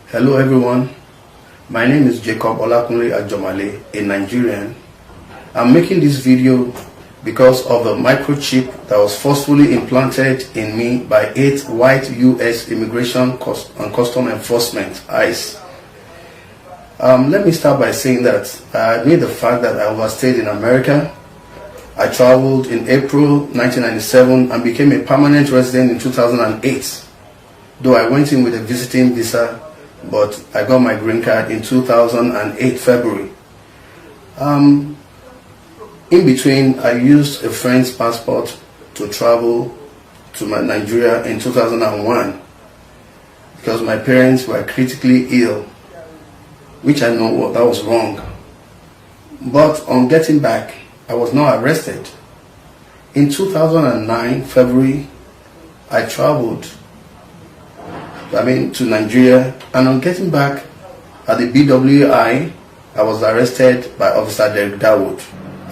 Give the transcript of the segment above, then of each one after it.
Hello everyone, my name is Jacob Olakunle Ajomale, a Nigerian. I'm making this video because of the microchip that was forcefully implanted in me by 8 white US Immigration and Custom Enforcement, ICE. Let me start by saying that I admit the fact that I overstayed in America. I traveled in April 1997 and became a permanent resident in 2008, though I went in with a visiting visa, but I got my green card in 2008 February. In between, I used a friend's passport to travel to Nigeria in 2001 because my parents were critically ill, which I know that was wrong. But on getting back, I was not arrested. In 2009 February, I traveled to Nigeria, and on getting back at the BWI, I was arrested by Officer Derek Dawood,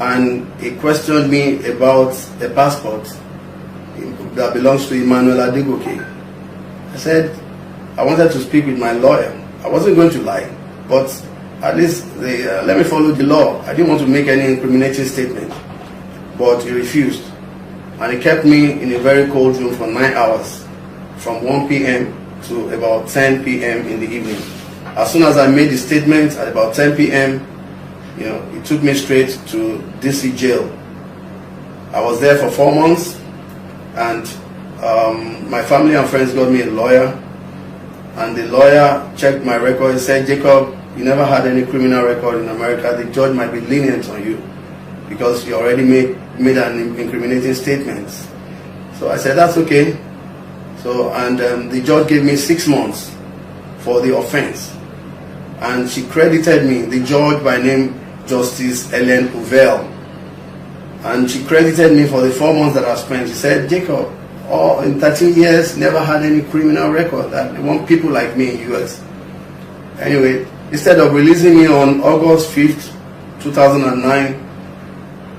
and he questioned me about a passport that belongs to Emmanuel Adegoke. I said I wanted to speak with my lawyer. I wasn't going to lie, but at least let me follow the law. I didn't want to make any incriminating statement, but he refused, and he kept me in a very cold room for 9 hours, from 1 p.m. to about 10 p.m. in the evening. As soon as I made the statement at about 10 p.m., he took me straight to DC jail. I was there for 4 months, and my family and friends got me a lawyer, and the lawyer checked my record and said, "Jacob, you never had any criminal record in America. The judge might be lenient on you because you already made an incriminating statement." So I said, "That's okay." So, and the judge gave me 6 months for the offense, and she credited me, the judge by name Justice Ellen Uvel, and she credited me for the 4 months that I spent. She said, "Jacob, in 13 years, never had any criminal record. That they want people like me in US." Anyway, instead of releasing me on August 5th, 2009,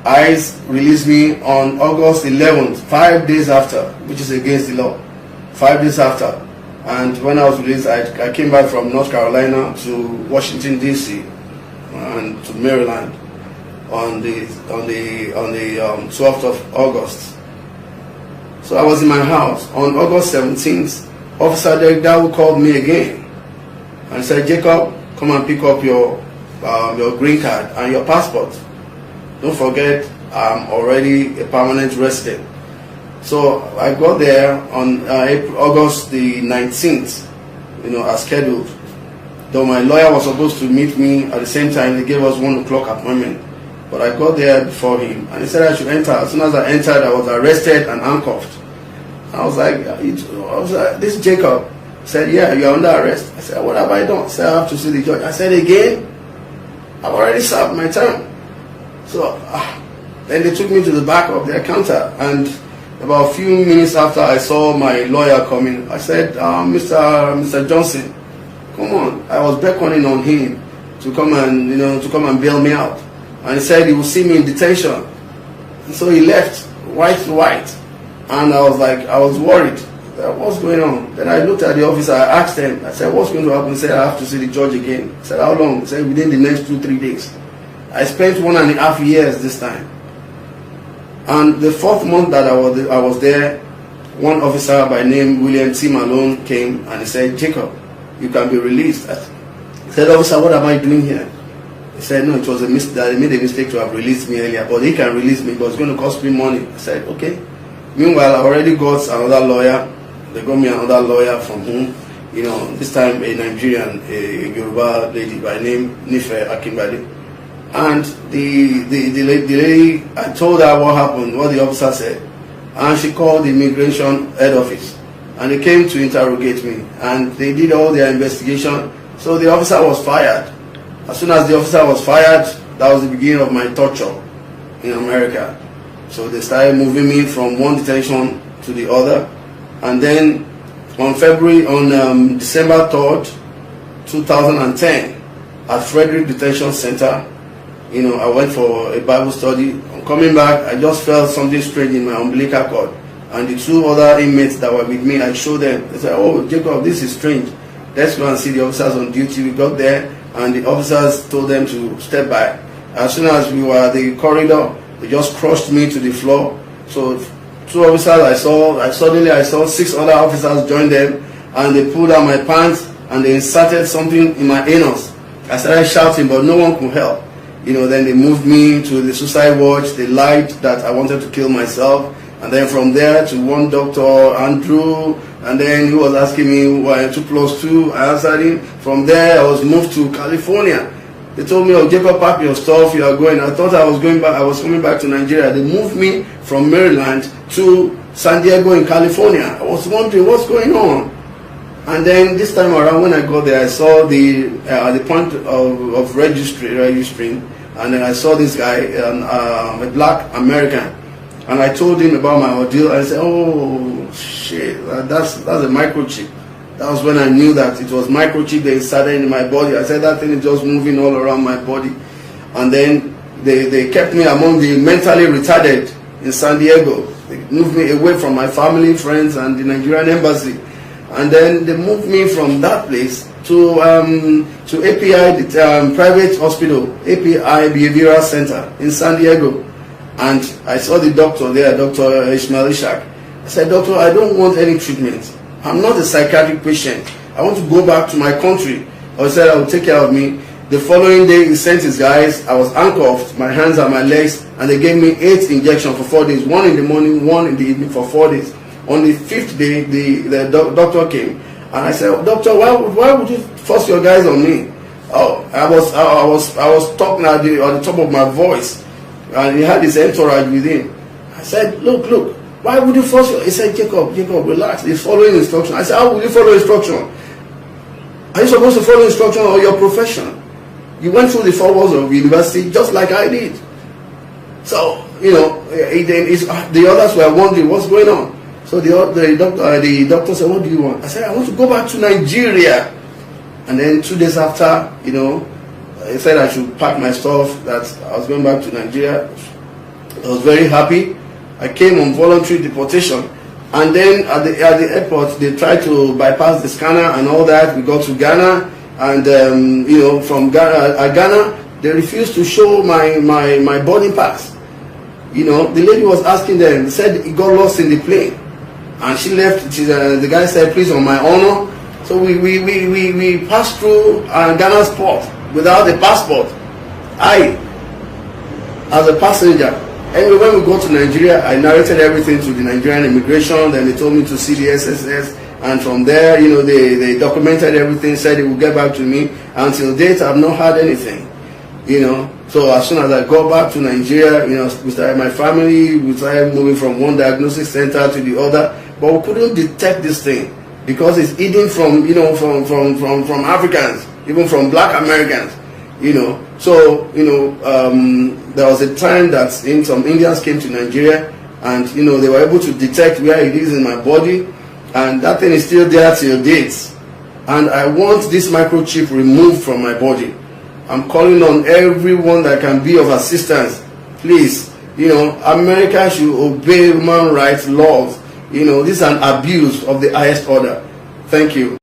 ICE released me on August 11th, 5 days after, which is against the law. 5 days after, and when I was released, I came back from North Carolina to Washington D.C. and to Maryland on the 12th of August. So I was in my house on August 17th. Officer Derek Dawood called me again and said, "Jacob, come and pick up your green card and your passport. Don't forget, I'm already a permanent resident." So I got there on August the 19th, as scheduled. Though my lawyer was supposed to meet me at the same time, they gave us 1 o'clock appointment. But I got there before him, and he said I should enter. As soon as I entered, I was arrested and handcuffed. I was like, "This is Jacob." He said, "Yeah, you're under arrest." I said, "What have I done?" He said, "I have to see the judge." I said, "Again? I've already served my term." So then they took me to the back of their counter, and about a few minutes after I saw my lawyer coming, I said, Mr. Johnson, come on." I was beckoning on him to come and bail me out. And he said he would see me in detention. And so he left, white to white. And I was worried. What's going on? Then I looked at the officer, I asked him, I said, "What's going to happen?" He said, "I have to see the judge again." I said, "How long?" He said, "Within the next 2-3 days." I spent 1.5 years this time. And the 4th month that I was there, one officer by name William T. Malone came and he said, "Jacob, you can be released." I said, "Officer, what am I doing here?" He said, "No, it was a mistake. They made a mistake to have released me earlier, but he can release me, but it's going to cost me money." I said, "Okay." Meanwhile, I already got another lawyer. They got me another lawyer from whom, this time a Nigerian, a Yoruba lady by name Nife Akinbade. And the lady, I told her what happened, what the officer said, and she called the immigration head office, and they came to interrogate me, and they did all their investigation. So the officer was fired. As soon as the officer was fired, that was the beginning of my torture in America. So they started moving me from one detention to the other, and then on December 3rd, 2010, at Frederick Detention Center, I went for a Bible study. Coming back, I just felt something strange in my umbilical cord. And the 2 other inmates that were with me, I showed them. They said, "Oh, Jacob, this is strange." let's go and see the officers on duty. We got there, and the officers told them to step back. As soon as we were at the corridor, they just crushed me to the floor. So 2 officers I saw, suddenly I saw 6 other officers join them, and they pulled out my pants and they inserted something in my anus. I started shouting, but no one could help. Then they moved me to the suicide watch. They lied that I wanted to kill myself. And then from there to one doctor, Andrew, and then he was asking me why 2 + 2. I answered him. From there, I was moved to California. They told me, "Oh, Jacob, pack your stuff. You are going." I thought I was going back. I was coming back to Nigeria. They moved me from Maryland to San Diego in California. I was wondering what's going on. And then this time around, when I got there, I saw the point of registering, and then I saw this guy, a black American. And I told him about my ordeal. I said, "Oh shit, that's a microchip." That was when I knew that it was microchip they inserted in my body. I said that thing is just moving all around my body. And then they kept me among the mentally retarded in San Diego. They moved me away from my family, friends, and the Nigerian embassy. And then they moved me from that place to API, the private hospital, API Behavioral Center in San Diego. And I saw the doctor there, Dr. Ishmael Ishak. I said, "Doctor, I don't want any treatment. I'm not a psychiatric patient. I want to go back to my country." He said, "I will take care of me." The following day, he sent his guys. I was handcuffed, my hands and my legs, and they gave me 8 injections for 4 days. 1 in the morning, 1 in the evening for 4 days. On the 5th day, the doctor came. And I said, "Doctor, why would you force your guys on me?" Oh, I was talking at the top of my voice. And he had his entourage with him. I said, look, why would you force your... He said, Jacob, relax. He's following instruction. I said, how will you follow instruction? Are you supposed to follow instruction or your profession? You went through the 4 walls of university just like I did. So, the others were wondering what's going on. So the doctor said, "What do you want?" I said, "I want to go back to Nigeria." And then 2 days after, he said I should pack my stuff, that I was going back to Nigeria. I was very happy. I came on voluntary deportation. And then at the airport, they tried to bypass the scanner and all that. We got to Ghana. And, from Ghana, they refused to show my boarding pass. The lady was asking them, said it got lost in the plane. And she left. The guy said, "Please, on my honor." So we passed through Ghana's port without the passport. I, as a passenger. Anyway, when we got to Nigeria, I narrated everything to the Nigerian immigration. Then they told me to see the SSS. And from there, they documented everything, said they would get back to me. Until date, I've not had anything. So as soon as I got back to Nigeria, we started my family, we started moving from one diagnosis center to the other. But we couldn't detect this thing because it's hidden from, from Africans, even from black Americans, So, there was a time that some Indians came to Nigeria and, they were able to detect where it is in my body. And that thing is still there till date. And I want this microchip removed from my body. I'm calling on everyone that can be of assistance. Please, America should obey human rights laws. This is an abuse of the highest order. Thank you.